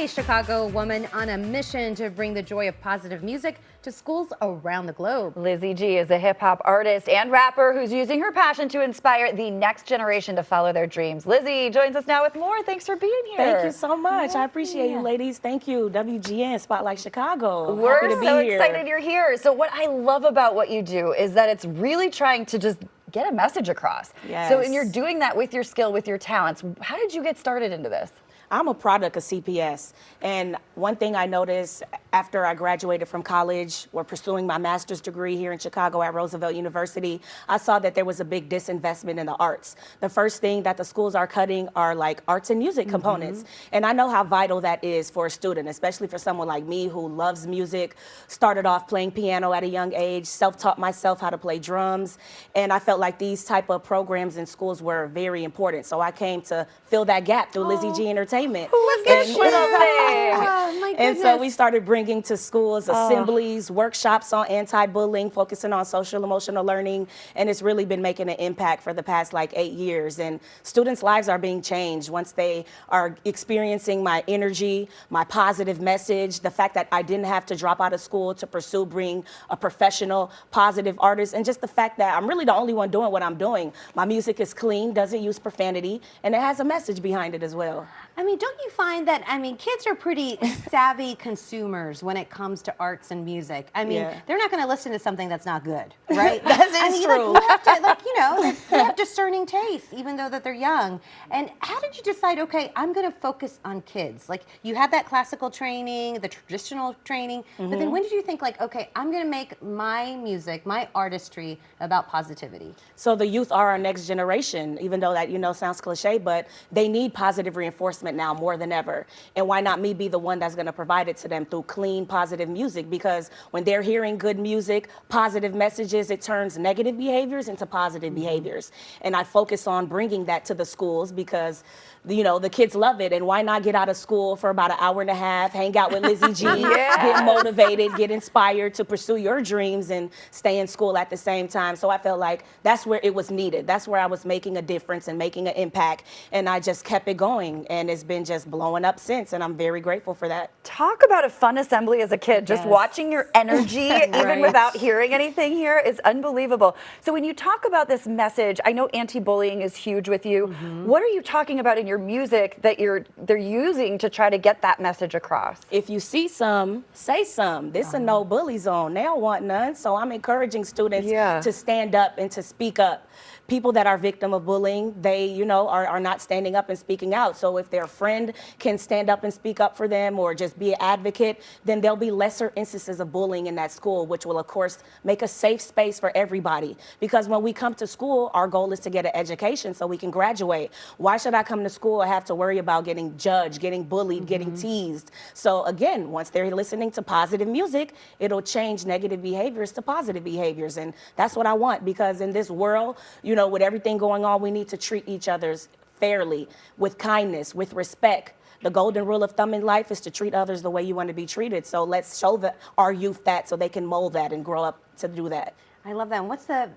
a Chicago woman on a mission to bring the joy of positive music to schools around the globe. Lizzie G is a hip-hop artist and rapper who's using her passion to inspire the next generation to follow their dreams. Lizzie joins us now with more. Thanks for being here. Thank you so much. I appreciate you, ladies. Thank you, WGN, Spotlight Chicago. We're Happy to be so here. excited you're here. So what I love about what you do is that it's really trying to just get a message across. Yes. So, and you're doing that with your skill, with your talents. How did you get started into this? I'm a product of CPS, and one thing I noticed after I graduated from college or pursuing my master's degree here in Chicago at Roosevelt University, I saw that there was a big disinvestment in the arts. The first thing that the schools are cutting are like arts and music components, and I know how vital that is for a student, especially for someone like me who loves music, started off playing piano at a young age, self-taught myself how to play drums, and I felt like these type of programs in schools were very important. So I came to fill that gap through Lizzie G Entertainment. Who was this little thing? Oh, my And goodness. so we started bringing to schools assemblies, workshops on anti-bullying, focusing on social emotional learning, and it's really been making an impact for the past like 8 years. And students' lives are being changed once they are experiencing my energy, my positive message, the fact that I didn't have to drop out of school to pursue being a professional, positive artist, and just the fact that I'm really the only one doing what I'm doing. My music is clean, doesn't use profanity, and it has a message behind it as well. I mean, don't you find that, kids are pretty savvy consumers when it comes to arts and music. Yeah. They're not going to listen to something that's not good, right? That is true. Like, you have to, they have discerning tastes, even though that they're young. And how did you decide, okay, I'm going to focus on kids? Like, you had that classical training, the traditional training, but then when did you think, like, okay, I'm going to make my music, my artistry about positivity? So the youth are our next generation, even though that, sounds cliche, but they need positive reinforcement now more than ever. And why not me be the one that's going to provide it to them through clean, positive music? Because when they're hearing good music, positive messages, it turns negative behaviors into positive behaviors. And I focus on bringing that to the schools because the kids love it. And why not get out of school for about an hour and a half, hang out with Lizzie G, get motivated, get inspired to pursue your dreams and stay in school at the same time. So I felt like that's where it was needed. That's where I was making a difference and making an impact. And I just kept it going. And it's been just blowing up since. And I'm very grateful for that. Talk about a fun assembly as a kid. Just watching your energy, even without hearing anything here, is unbelievable. So when you talk about this message, I know anti-bullying is huge with you. What are you talking about in your music that they're using to try to get that message across? If you see some, say some. This is a no bully zone. They don't want none. So I'm encouraging students to stand up and to speak up. People that are victim of bullying, they, are not standing up and speaking out. So if their friend can stand up and speak up for them or just be an advocate, then there'll be lesser instances of bullying in that school, which will, of course, make a safe space for everybody. Because when we come to school, our goal is to get an education so we can graduate. Why should I come to school and have to worry about getting judged, getting bullied, getting teased? So again, once they're listening to positive music, it'll change negative behaviors to positive behaviors. And that's what I want, because in this world, with everything going on, we need to treat each other fairly, with kindness, with respect. The golden rule of thumb in life is to treat others the way you want to be treated. So let's show our youth that so they can mold that and grow up to do that. I love that. And what's the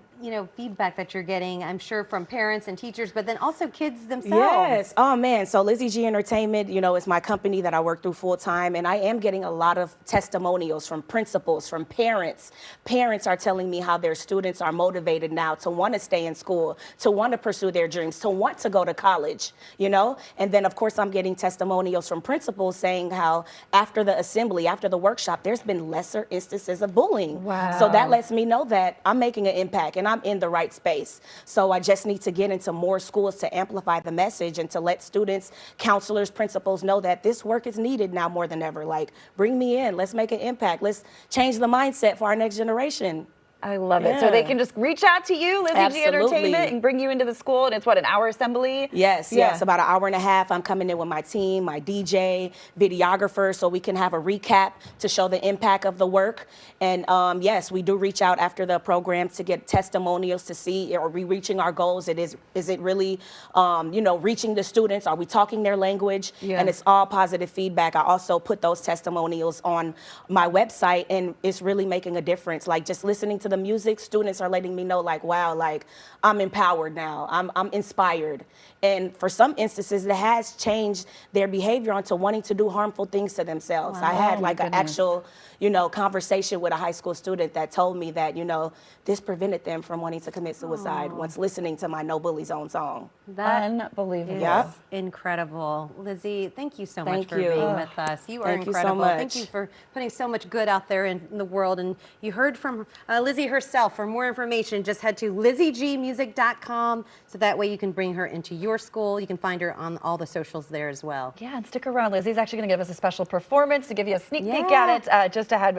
feedback that you're getting, I'm sure, from parents and teachers, but then also kids themselves? Yes. Oh, man. So Lizzie G Entertainment, is my company that I work through full time. And I am getting a lot of testimonials from principals, from parents. Parents are telling me how their students are motivated now to want to stay in school, to want to pursue their dreams, to want to go to college, And then, of course, I'm getting testimonials from principals saying how after the assembly, after the workshop, there's been lesser instances of bullying. Wow. So that lets me know that I'm making an impact and I'm in the right space. So I just need to get into more schools to amplify the message and to let students, counselors, principals know that this work is needed now more than ever. Like, bring me in, let's make an impact. Let's change the mindset for our next generation. I love it. So they can just reach out to you, Lizzie G Entertainment, and bring you into the school. And it's what, an hour assembly? Yes, about an hour and a half. I'm coming in with my team, my DJ, videographer, so we can have a recap to show the impact of the work. And yes, we do reach out after the program to get testimonials to see, are we reaching our goals? Is it really, reaching the students? Are we talking their language? And it's all positive feedback. I also put those testimonials on my website, and it's really making a difference. Like, just listening to the the music, students are letting me know like, wow, like I'm empowered now. I'm inspired. And for some instances, it has changed their behavior onto wanting to do harmful things to themselves. I had like an actual, conversation with a high school student that told me that, this prevented them from wanting to commit suicide once listening to my No Bully Zone song. Unbelievable. Yep. Incredible. Lizzie, thank you so much Thank for you. being with us. You are Thank you so incredible. Thank much. you for putting so much good out there in the world. And you heard from Lizzie herself. For more information, just head to LizzieGmusic.com so that way you can bring her into your school. You can find her on all the socials there as well. Yeah, and stick around. Lizzie's actually going to give us a special performance to give you a sneak peek Yeah. at it just ahead.